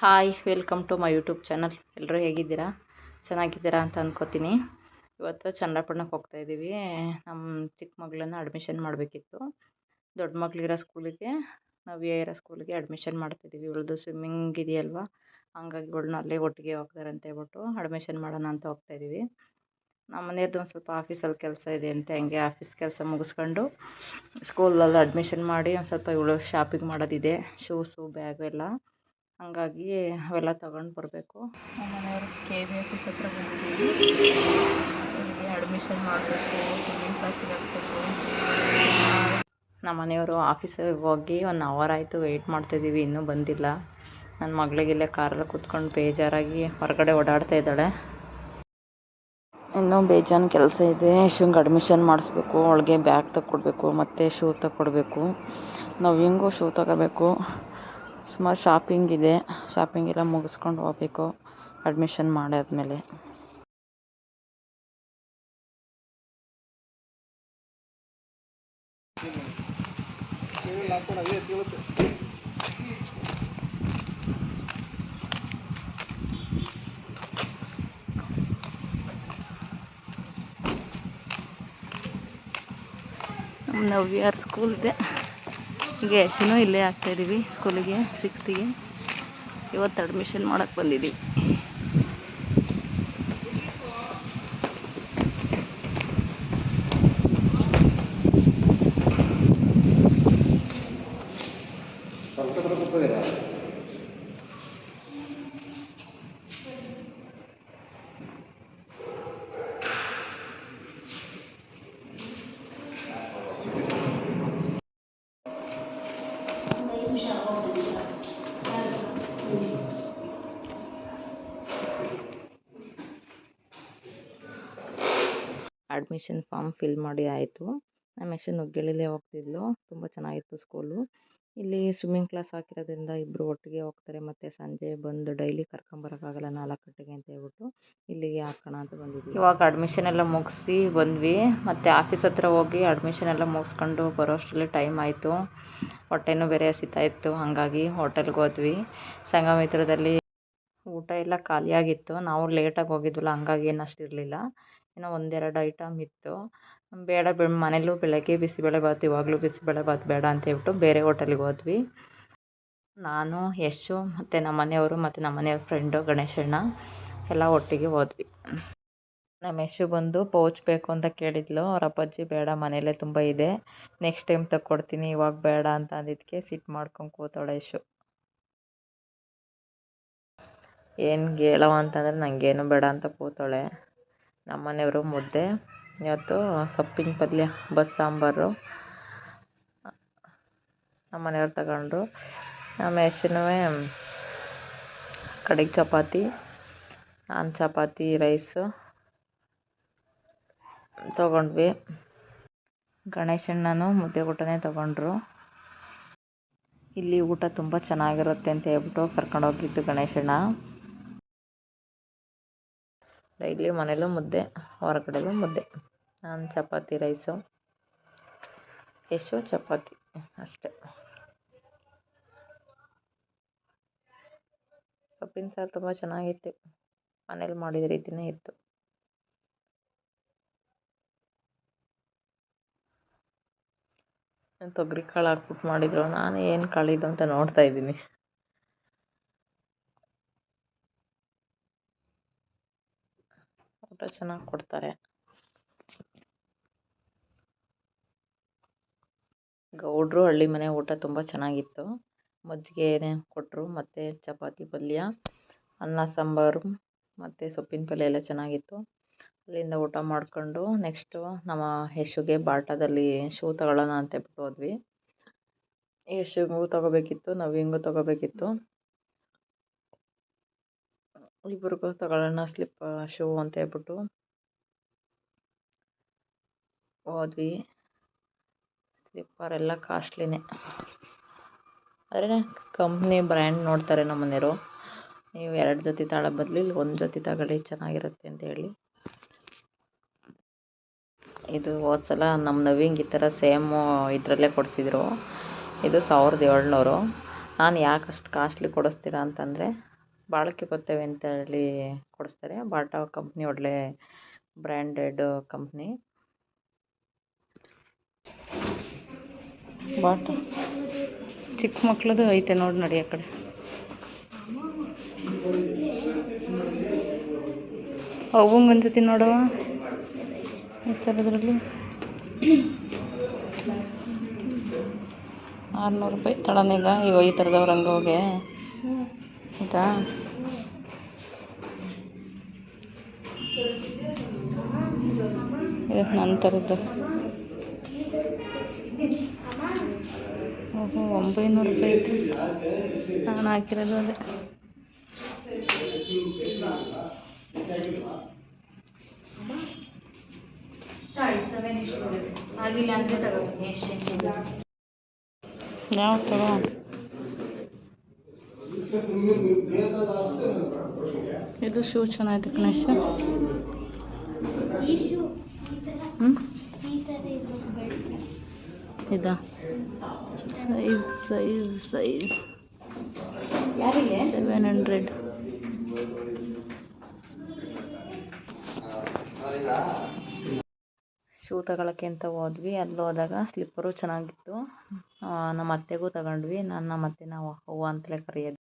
Hi, welcome to my YouTube channel. ಎಲ್ಲರೂ ಹೇಗಿದ್ದೀರಾ? ಚೆನ್ನಾಗಿದ್ದೀರಾ ಅಂತ ಅಂದ್ಕೋತೀನಿ. ಇವತ್ತು ಚನ್ನರಾಯಪಟ್ಟಣಕ್ಕೆ ಹೋಗ್ತಾಯಿದ್ದೀವಿ. ನಮ್ಮ ಚಿಕ್ಕ ಮಗಳನ್ನ ಅಡ್ಮಿಷನ್ ಮಾಡಬೇಕಿತ್ತು. ದೊಡ್ಡ ಮಗಳಿರೋ ಸ್ಕೂಲಿಗೆ, ನವ್ಯ ಇರೋ ಸ್ಕೂಲಿಗೆ ಅಡ್ಮಿಷನ್ ಮಾಡ್ತಿದ್ದೀವಿ. ಇವಳದು ಸ್ವಿಮ್ಮಿಂಗ್ ಇದೆಯಲ್ವ, ಹಂಗಾಗಿ ಇವಳನ್ನ ಅಲ್ಲೇ ಒಟ್ಟಿಗೆ ಹೋಗ್ತಾರೆ ಅಂತ ಹೇಳ್ಬಿಟ್ಟು ಅಡ್ಮಿಷನ್ ಮಾಡೋಣ ಅಂತ ಹೋಗ್ತಾಯಿದ್ದೀವಿ. ನಮ್ಮ ಮನೆಯದ್ದು ಒಂದು ಸ್ವಲ್ಪ ಆಫೀಸಲ್ಲಿ ಕೆಲಸ ಇದೆ ಅಂತೆ, ಹಂಗೆ ಆಫೀಸ್ ಕೆಲಸ ಮುಗಿಸ್ಕೊಂಡು ಸ್ಕೂಲಲ್ಲಿ ಅಡ್ಮಿಷನ್ ಮಾಡಿ ಒಂದು ಸ್ವಲ್ಪ ಇವಳು ಶಾಪಿಂಗ್ ಮಾಡೋದಿದೆ, ಶೂಸು ಬ್ಯಾಗು ಎಲ್ಲ. ಹಂಗಾಗಿ ಅವೆಲ್ಲ ತೊಗೊಂಡು ಬರಬೇಕು. ನಮ್ಮ ಮನೆಯವರು KV ಆಫೀಸ್ ಹತ್ರ ಬಂದಿದ್ದೀವಿ. ಇಲ್ಲಿ ಅಡ್ಮಿಷನ್ ಮಾಡಬೇಕು, ಸ್ವಿಮ್ಮಿಂಗ್ ಕ್ಲಾಸಿಗೆ ಹಾಕ್ಬೇಕು. ನಮ್ಮ ಮನೆಯವರು ಆಫೀಸಿಗೆ ಹೋಗಿ 1 ಅವರ್ ಆಯಿತು, ವೆಯ್ಟ್ ಮಾಡ್ತಾಯಿದ್ದೀವಿ, ಇನ್ನೂ ಬಂದಿಲ್ಲ. ನನ್ನ ಮಗಳಿಗಿಲ್ಲೇ ಕಾರಲ್ಲಿ ಕೂತ್ಕೊಂಡು ಬೇಜಾರಾಗಿ ಹೊರಗಡೆ ಓಡಾಡ್ತಾ ಇದ್ದಾಳೆ. ಇನ್ನೂ ಬೇಜಾನ್ ಕೆಲಸ ಇದೆ. ಯಶುಂಗೆ ಅಡ್ಮಿಷನ್ ಮಾಡಿಸ್ಬೇಕು, ಅವಳಿಗೆ ಬ್ಯಾಗ್ ತಗೊಡ್ಬೇಕು, ಮತ್ತು ಶೂ ತಗೊಡ್ಬೇಕು. ನಾವು ಹೆಂಗೂ ಶೂ ತಗೋಬೇಕು. ಸುಮಾರು ಶಾಪಿಂಗ್ ಇದೆ, ಶಾಪಿಂಗ್ ಎಲ್ಲ ಮುಗಿಸ್ಕೊಂಡು ಹೋಗ್ಬೇಕು ಅಡ್ಮಿಷನ್ ಮಾಡಾದ್ಮೇಲೆ. ನಮ್ಮ ನವ್ಯಾರ ಸ್ಕೂಲ್ ಇದೆ. ಈಗ ಯಶನೂ ಇಲ್ಲೇ ಆಗ್ತಾಯಿದ್ದೀವಿ ಸ್ಕೂಲಿಗೆ, 6th ಇವತ್ತು ಅಡ್ಮಿಷನ್ ಮಾಡೋಕ್ಕೆ ಬಂದಿದ್ದೀವಿ. ಅಡ್ಮಿಷನ್ ಫಾರ್ಮ್ ಫಿಲ್ ಮಾಡಿ ಆಯಿತು. ನಮ್ಮ ಯಶು ನುಗ್ಗೇಳಿಲೇ ಹೋಗ್ತಿದ್ಲು, ತುಂಬ ಚೆನ್ನಾಗಿತ್ತು ಸ್ಕೂಲು. ಇಲ್ಲಿ ಸ್ವಿಮ್ಮಿಂಗ್ ಕ್ಲಾಸ್ ಹಾಕಿರೋದ್ರಿಂದ ಇಬ್ಬರು ಒಟ್ಟಿಗೆ ಹೋಗ್ತಾರೆ, ಮತ್ತು ಸಂಜೆ ಬಂದು ಡೈಲಿ ಕರ್ಕೊಂಬರೋಕ್ಕಾಗಲ್ಲ 4 ಗಂಟೆಗೆ ಅಂತ ಹೇಳ್ಬಿಟ್ಟು ಇಲ್ಲಿಗೆ ಹಾಕೋಣ ಅಂತ ಬಂದಿದ್ವಿ. ಇವಾಗ ಅಡ್ಮಿಷನ್ ಎಲ್ಲ ಮುಗಿಸಿ ಬಂದ್ವಿ, ಮತ್ತು ಆಫೀಸ್ ಹತ್ರ ಹೋಗಿ ಅಡ್ಮಿಷನ್ ಎಲ್ಲ ಮುಗಿಸ್ಕೊಂಡು ಬರೋ ಅಷ್ಟರಲ್ಲಿ ಟೈಮ್ ಆಯಿತು. ಹೊಟ್ಟೆನೂ ಬೇರೆ ಹಸಿತಾಯಿತ್ತು, ಹಾಗಾಗಿ ಹೋಟೆಲ್ಗೆ ಹೋದ್ವಿ. ಸಂಘಮಿತ್ರದಲ್ಲಿ ಊಟ ಎಲ್ಲ ಖಾಲಿಯಾಗಿತ್ತು. ನಾವು ಲೇಟಾಗಿ ಹೋಗಿದ್ವಲ್ಲ, ಹಂಗಾಗಿ ಏನಷ್ಟು ಇರಲಿಲ್ಲ. ಇನ್ನೂ 1-2 ಐಟಮ್ ಇತ್ತು. ಬೇಡ ಮನೇಲೂ ಬೆಳಗ್ಗೆ ಬಿಸಿಬೇಳೆಬಾತ್, ಇವಾಗಲೂ ಬಿಸಿಬೇಳೆಬಾತ್ ಬೇಡ ಅಂತ ಹೇಳ್ಬಿಟ್ಟು ಬೇರೆ ಹೋಟೆಲಿಗೆ ಹೋದ್ವಿ. ನಾನು, ಯಶು ಮತ್ತು ನಮ್ಮ ಮನೆಯವರು ಮತ್ತು ನಮ್ಮ ಮನೆಯವ್ರ ಫ್ರೆಂಡು ಗಣೇಶಣ್ಣ ಎಲ್ಲ ಒಟ್ಟಿಗೆ ಹೋದ್ವಿ. ನಮ್ಮ ಯಶು ಬಂದು ಪೌಚ್ ಬೇಕು ಅಂತ ಕೇಳಿದ್ಲು. ಅವ್ರ ಅಪ್ಪಾಜಿ ಬೇಡ, ಮನೆಯಲ್ಲೇ ತುಂಬ ಇದೆ, ನೆಕ್ಸ್ಟ್ ಟೈಮ್ ತಗೊಡ್ತೀನಿ, ಇವಾಗ ಬೇಡ ಅಂತ ಅಂದಿದ್ದಕ್ಕೆ ಸಿಟ್ಟು ಮಾಡ್ಕೊಂಡು ಕೂತಾಳೆ ಯಶು. ಏನು ಹೇಳವ ಅಂತಂದರೆ ನನಗೇನು ಬೇಡ ಅಂತ ಕೂತಾಳೆ. ನಮ್ಮ ಮನೆಯವರು ಮುದ್ದೆ, ಇವತ್ತು ಸೊಪ್ಪಿನ ಪಲ್ಯ, ಬಸ್ಸಾಂಬಾರು ನಮ್ಮ ಮನೆಯವ್ರು ತಗೊಂಡ್ರು. ನಮ್ಮ ಯಶನೂ ಕಡೆಗೆ ಚಪಾತಿ, ನಾನು ಚಪಾತಿ ರೈಸು ತೊಗೊಂಡ್ವಿ. ಗಣೇಶಣ್ಣನೂ ಮುದ್ದೆ ಊಟನೇ ತೊಗೊಂಡ್ರು. ಇಲ್ಲಿ ಊಟ ತುಂಬ ಚೆನ್ನಾಗಿರುತ್ತೆ ಅಂತ ಹೇಳ್ಬಿಟ್ಟು ಕರ್ಕೊಂಡೋಗಿದ್ದು ಗಣೇಶಣ್ಣ. ಡೈಲಿ ಮನೇಲೂ ಮುದ್ದೆ, ಹೊರಗಡೆಲೂ ಮುದ್ದೆ. ನಾನು ಚಪಾತಿ ರೈಸು, ಯಶು ಚಪಾತಿ ಅಷ್ಟೇ. ಸೊಪ್ಪಿನ ಸಾರು ತುಂಬ ಚೆನ್ನಾಗಿತ್ತು, ಮನೇಲಿ ಮಾಡಿದ ರೀತಿಯೇ ಇತ್ತು. ತೊಗರಿ ಕಾಳು ಹಾಕ್ಬಿಟ್ಟು ಮಾಡಿದ್ರು, ನಾನು ಏನು ಕಾಳಿದು ಅಂತ ನೋಡ್ತಾ ಇದ್ದೀನಿ. ಊಟ ಚೆನ್ನಾಗಿ ಕೊಡ್ತಾರೆ. ಗೌಡ್ರು ಹಳ್ಳಿ ಮನೆ ಊಟ ತುಂಬ ಚೆನ್ನಾಗಿತ್ತು. ಮಜ್ಜಿಗೆ ಕೊಟ್ಟರು, ಮತ್ತು ಚಪಾತಿ ಪಲ್ಯ, ಅನ್ನ ಸಾಂಬಾರು ಮತ್ತು ಸೊಪ್ಪಿನ ಪಲ್ಯ ಎಲ್ಲ ಚೆನ್ನಾಗಿತ್ತು. ಅಲ್ಲಿಂದ ಊಟ ಮಾಡ್ಕೊಂಡು ನೆಕ್ಸ್ಟು ನಮ್ಮ ಯಶುಗೆ ಬಾಟಾದಲ್ಲಿ ಶೂ ತಗೊಳ್ಳೋಣ ಅಂತ ಹೇಳ್ಬಿಟ್ಟು ಹೋದ್ವಿ. ಯಶುಗೂ ತೊಗೋಬೇಕಿತ್ತು, ನವ್ಯಂಗೂ ತೊಗೋಬೇಕಿತ್ತು, ಇಬ್ಬರಿಗೂ ತಗೊಳ್ಳೋಣ ಶೂ ಅಂತ ಹೇಳ್ಬಿಟ್ಟು ಹೋದ್ವಿ. ಸ್ಲಿಪ್ಪರ್ ಎಲ್ಲ ಕಾಸ್ಟ್ಲಿನೇ, ಆದರೆ ಕಂಪ್ನಿ ಬ್ರ್ಯಾಂಡ್ ನೋಡ್ತಾರೆ ನಮ್ಮ ಮನೆಯವರು. ನೀವು 2 ಜೊತೆ ತಾಳೋ ಬದಲು ಇಲ್ಲಿ 1 ಜೊತೆ ತಗೊಳ್ಳಿ, ಚೆನ್ನಾಗಿರುತ್ತೆ ಅಂತ ಹೇಳಿ. ಇದು ಹೋದ ಸಲ ನಮ್ಮ ನವ್ಯಂಗೆ ಈ ಥರ ಸೇಮು ಇದರಲ್ಲೇ ಕೊಡಿಸಿದ್ರು. ಇದು 1700. ನಾನು ಯಾಕೆ ಅಷ್ಟು ಕಾಸ್ಟ್ಲಿ ಕೊಡಿಸ್ತೀರಾ ಅಂತಂದರೆ, ಬಾಳಿಕೆ ಬರ್ತವೆ ಅಂತ ಹೇಳಿ ಕೊಡಿಸ್ತಾರೆ. ಬಾಟಾ ಕಂಪ್ನಿ ಒಳ್ಳೆ ಬ್ರ್ಯಾಂಡೆಡ್ ಕಂಪ್ನಿ. ಬಾಟಾ ಚಿಕ್ಕ ಮಕ್ಳದು ಐತೆ ನೋಡಿ ಆ ಕಡೆ. ಅವಂಗೆ ಒಂದ್ಸತಿ ನೋಡವ ಈ ಥರದ್ರಲ್ಲಿ 600 ರೂಪಾಯಿ ತಳನೀಗ. ಇವ ಈ ಥರದವ್ರು ಹಂಗೆ ಹೋಗಿ ಆಯಿತಾ. ಇದು ನನ್ನ ಥರದ್ದು. ಓಹೋ 900 ರೂಪಾಯಿ ಐತೆ. ನಾನು ಹಾಕಿರೋದು ಅದೇ. ಯಾವ ತಗೋ ಇದು ಶೂ ಚೆನ್ನಾಗಿದೆ ಗಣೇಶ. ಇದಾ ಸೈಜ್ 700. ಶೂ ತಗೊಳಕ್ಕೆ ಅಂತ ಹೋದ್ವಿ. ಅಲ್ಲಿ ಹೋದಾಗ ಸ್ಲಿಪ್ಪರು ಚೆನ್ನಾಗಿತ್ತು. ನಮ್ಮ ಅತ್ತೆಗೂ ತಗೊಂಡ್ವಿ. ನಮ್ಮ ಅತ್ತೆ ನಾವು ಅವ್ವ ಅಂತಲೇ ಕರೆಯೋದು.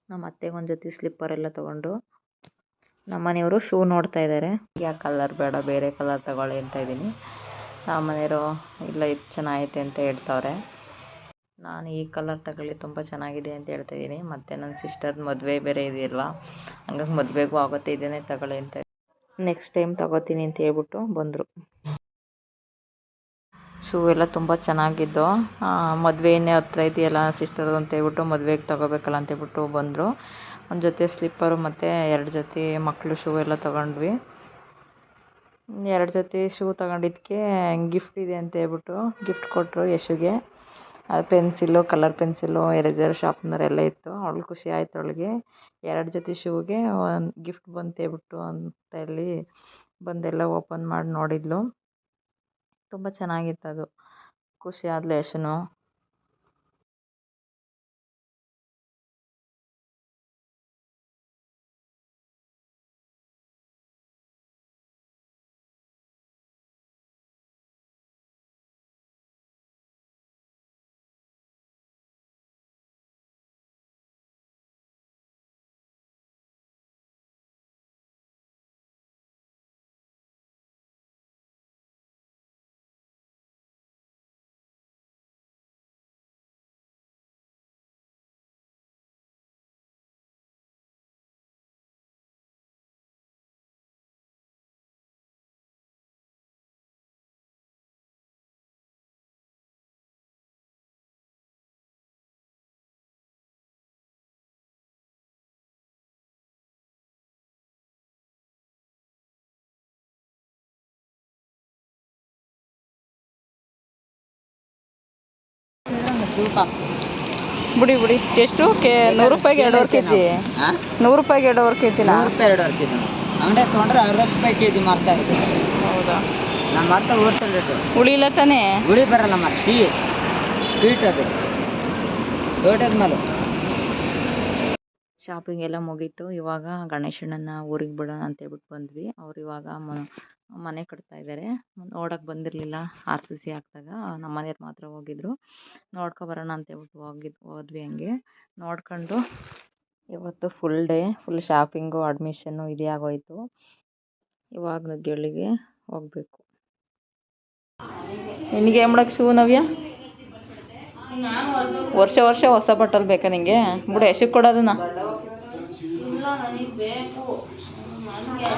ನಮ್ಮ ಅತ್ತೆಗೆ ಒಂದು ಜೊತೆ ಸ್ಲಿಪ್ಪರೆಲ್ಲ ತೊಗೊಂಡು ನಮ್ಮ ಮನೆಯವರು ಶೂ ನೋಡ್ತಾ ಇದ್ದಾರೆ. ಯಾವ ಕಲರ್ ಬೇಡ ಬೇರೆ ಕಲರ್ ತಗೊಳ್ಳಿ ಅಂತ ಇದ್ದೀನಿ. ನಮ್ಮ ಮನೆಯವರು ಇಲ್ಲ ಇದು ಚೆನ್ನಾಗೈತೆ ಅಂತ ಹೇಳ್ತವ್ರೆ. ನಾನು ಈ ಕಲರ್ ತಗೊಳ್ಳಿ ತುಂಬ ಚೆನ್ನಾಗಿದೆ ಅಂತ ಹೇಳ್ತಾಯಿದ್ದೀನಿ. ಮತ್ತು ನನ್ನ ಸಿಸ್ಟರ್ ಮದುವೆ ಬೇರೆ ಇದೆಯಲ್ವ, ಹಂಗಾಗಿ ಮದುವೆಗೂ ಆಗುತ್ತೆ ಇದನ್ನೇ ತಗೊಳ್ಳಿ ಅಂತ. ನೆಕ್ಸ್ಟ್ ಟೈಮ್ ತಗೋತೀನಿ ಅಂತ ಹೇಳ್ಬಿಟ್ಟು ಬಂದರು. ಶೂ ಎಲ್ಲ ತುಂಬ ಚೆನ್ನಾಗಿದ್ದು. ಮದುವೆ ಇನ್ನೇ ಹತ್ರ ಇದೆಯಲ್ಲ ಸಿಸ್ಟರ್ ಅಂತ ಹೇಳ್ಬಿಟ್ಟು ಮದುವೆಗೆ ತಗೋಬೇಕಲ್ಲ ಅಂತ ಹೇಳ್ಬಿಟ್ಟು ಬಂದರು. ಒಂದು ಜೊತೆ ಸ್ಲಿಪ್ಪರು ಮತ್ತು 2 ಜೊತೆ ಮಕ್ಕಳು ಶೂ ಎಲ್ಲ ತೊಗೊಂಡ್ವಿ. 2 ಜೊತೆ ಶೂ ತಗೊಂಡಿದ್ದಕ್ಕೆ ಗಿಫ್ಟ್ ಇದೆ ಅಂತ ಹೇಳ್ಬಿಟ್ಟು ಗಿಫ್ಟ್ ಕೊಟ್ಟರು ಯಶುಗೆ. Pencil, colour pencil, eraser, sharpener ಎಲ್ಲ ಇತ್ತು. ಅವಳಿಗೆ ಖುಷಿ ಆಯಿತು. ಅವಳಿಗೆ 2 ಜೊತೆ ಶೂಗೆ ಒಂದು ಗಿಫ್ಟ್ ಬಂತು ಹೇಳ್ಬಿಟ್ಟು ಅಂತ ಹೇಳಿ ಬಂದೆಲ್ಲ ಓಪನ್ ಮಾಡಿ ನೋಡಿದ್ಲು. ತುಂಬ ಚೆನ್ನಾಗಿತ್ತು ಅದು. ಖುಷಿ ಆದ್ಲು ಯಶುನು. ಬಿಡಿ ಎಷ್ಟು 100 ರೂಪಾಯಿಗೆ 2.5 kg. 100 ರೂಪಾಯಿಗೆ 2.5 kg. 100 ರೂಪಾಯಿ 2.5 kg. ಅಂಗಡಿಯಾಗ ತೊಗೊಂಡ್ರೆ 60 ರೂಪಾಯಿ kg ಮಾರ್ತಾ ಇರ್ತೀವಿ. ಹೌದಾ? ನಾನು ಮಾರ್ತಾ ಹೋಗ್ತಾ ರೇಟು. ಹುಳಿ ಇಲ್ಲ ತಾನೇ? ಹುಳಿ ಬರಲ್ಲಮ್ಮ, ಸ್ವೀಟ್ ಅದು ತೋಟದ ಮೇಲೆ. ಶಾಪಿಂಗ್ ಎಲ್ಲ ಮುಗೀತು. ಇವಾಗ ಗಣೇಶಣ್ಣನ ಊರಿಗೆ ಬಿಡೋಣ ಅಂತೇಳ್ಬಿಟ್ಟು ಬಂದ್ವಿ. ಅವ್ರು ಇವಾಗ ಮನೆ ಕಟ್ತಾ ಇದ್ದಾರೆ. ನೋಡೋಕ್ಕೆ ಬಂದಿರಲಿಲ್ಲ RCC ಹಾಕಿದಾಗ. ನಮ್ಮ ಮನೆಯವ್ರು ಮಾತ್ರ ಹೋಗಿದ್ರು. ನೋಡ್ಕೊಬರೋಣ ಅಂತೇಳ್ಬಿಟ್ಟು ಹೋದ್ವಿ. ಹಂಗೆ ನೋಡ್ಕೊಂಡು ಇವತ್ತು full day full shopping, admission ಇದೇ ಆಗೋಯ್ತು. ಇವಾಗ ನುಗ್ಗೇಳಿಗೆ ಹೋಗಬೇಕು. ನಿನಗೆ ಏನು ಮಾಡಕ್ಕೆ ಶೂ ನವ್ಯ? ವರ್ಷ ಹೊಸ ಬಟ್ಟಲು ಬೇಕಾ ನಿಂಗೆ? ಬಿಡು ಎಷ್ಟಕ್ಕೆ ಕೊಡೋದನ್ನ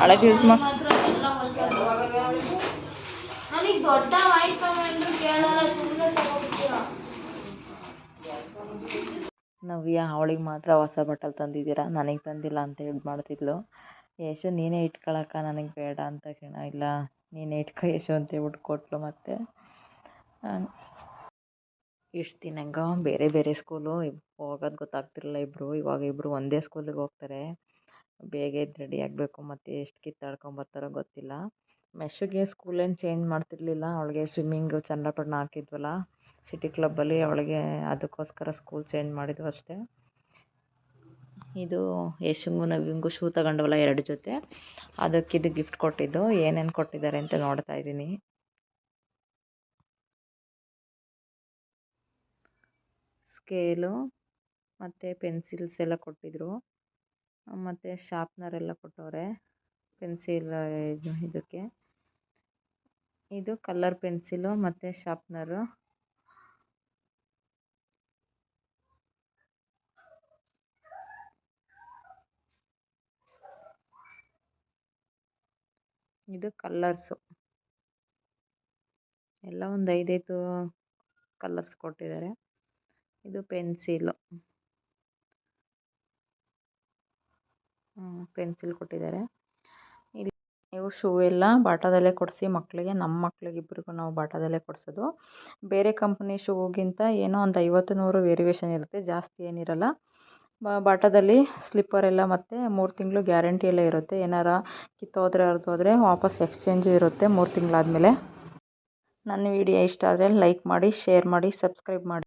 ಹಳೇದು ಯೂಸ್ ಮಾಡಿ. ನವ್ಯ ಅವಳಿಗೆ ಮಾತ್ರ ಹೊಸ ಬಟ್ಟಲು ತಂದಿದ್ದೀರಾ, ನನಗೆ ತಂದಿಲ್ಲ ಅಂತ ಇದು ಮಾಡ್ತಿದ್ಲು. ಯಶು ನೀನೇ ಇಟ್ಕೊಳಕ್ಕ, ನನಗೆ ಬೇಡ ಅಂತ ತಕ್ಷಣ ಇಲ್ಲ ನೀನೇ ಇಟ್ಕೊ ಯಶು ಅಂತ ಹೇಳ್ಬಿಟ್ಟು ಕೊಟ್ಲು. ಮತ್ತು ಇಷ್ಟು ದಿನಂಗ ಬೇರೆ ಬೇರೆ ಸ್ಕೂಲು ಹೋಗೋದು ಗೊತ್ತಾಗ್ತಿರಲಿಲ್ಲ ಇಬ್ಬರು. ಇವಾಗ ಇಬ್ಬರು ಒಂದೇ ಸ್ಕೂಲಿಗೆ ಹೋಗ್ತಾರೆ. ಬೇಗ ಎದ್ದು ರೆಡಿ ಆಗಬೇಕು. ಮತ್ತು ಎಷ್ಟು ಕಿತ್ತಾಡ್ಕೊಂಬರ್ತಾರೋ ಗೊತ್ತಿಲ್ಲ. ಮೆಶುಗೆ ಸ್ಕೂಲೇನು ಚೇಂಜ್ ಮಾಡ್ತಿರ್ಲಿಲ್ಲ. ಅವಳಿಗೆ ಸ್ವಿಮ್ಮಿಂಗು ಚನ್ನರಾಯಪಟ್ಟಣ ಹಾಕಿದ್ವಲ್ಲ ಸಿಟಿ ಕ್ಲಬ್ಬಲ್ಲಿ, ಅವಳಿಗೆ ಅದಕ್ಕೋಸ್ಕರ ಸ್ಕೂಲ್ ಚೇಂಜ್ ಮಾಡಿದ್ವು ಅಷ್ಟೇ. ಇದು ಯಶಂಗು ನವ್ಯಂಗು ಶೂ ತಗೊಂಡವಲ್ಲ 2 ಜೊತೆ, ಅದಕ್ಕಿದು ಗಿಫ್ಟ್ ಕೊಟ್ಟಿದ್ದು. ಏನೇನು ಕೊಟ್ಟಿದ್ದಾರೆ ಅಂತ ನೋಡ್ತಾ ಇದ್ದೀನಿ. ಸ್ಕೇಲು ಮತ್ತು ಪೆನ್ಸಿಲ್ಸ್ ಎಲ್ಲ ಕೊಟ್ಟಿದ್ರು, ಮತ್ತು ಶಾರ್ಪ್ನರ್ ಎಲ್ಲ ಕೊಟ್ಟವ್ರೆ ಪೆನ್ಸಿಲ್ ಇದಕ್ಕೆ. ಇದು ಕಲರ್ ಪೆನ್ಸಿಲು ಮತ್ತು ಶಾರ್ಪ್ನರು. ಇದು ಕಲ್ಲರ್ಸು ಎಲ್ಲ ಒಂದು 5 ಕಲರ್ಸ್ ಕೊಟ್ಟಿದ್ದಾರೆ. ಇದು ಪೆನ್ಸಿಲ್ ಕೊಟ್ಟಿದ್ದಾರೆ. ಇಲ್ಲಿ ನೀವು ಶೂ ಎಲ್ಲ ಬಾಟಾದಲ್ಲೇ ಕೊಡಿಸಿ ಮಕ್ಕಳಿಗೆ. ನಮ್ಮ ಮಕ್ಳಿಗೆ ಇಬ್ಬರಿಗೂ ನಾವು ಬಾಟಾದಲ್ಲೇ ಕೊಡಿಸೋದು. ಬೇರೆ ಕಂಪ್ನಿ ಶೂಗಿಂತ ಏನೋ ಒಂದು 50-100 ವೇರಿಯೇಷನ್ ಇರುತ್ತೆ, ಜಾಸ್ತಿ ಏನಿರಲ್ಲ. ಬಾಟಾದಲ್ಲಿ ಸ್ಲಿಪ್ಪರ್ ಎಲ್ಲ ಮತ್ತು 3 ತಿಂಗಳು ಗ್ಯಾರಂಟಿ ಎಲ್ಲ ಇರುತ್ತೆ. ಏನಾರ ಕಿತ್ತೋದ್ರೆ ಹರಿದೋದ್ರೆ ವಾಪಸ್ ಎಕ್ಸ್ಚೇಂಜು ಇರುತ್ತೆ 3 ತಿಂಗಳಾದಮೇಲೆ. ನನ್ನ ವಿಡಿಯೋ ಇಷ್ಟ ಆದರೆ ಲೈಕ್ ಮಾಡಿ, ಶೇರ್ ಮಾಡಿ, ಸಬ್ಸ್ಕ್ರೈಬ್ ಮಾಡಿ.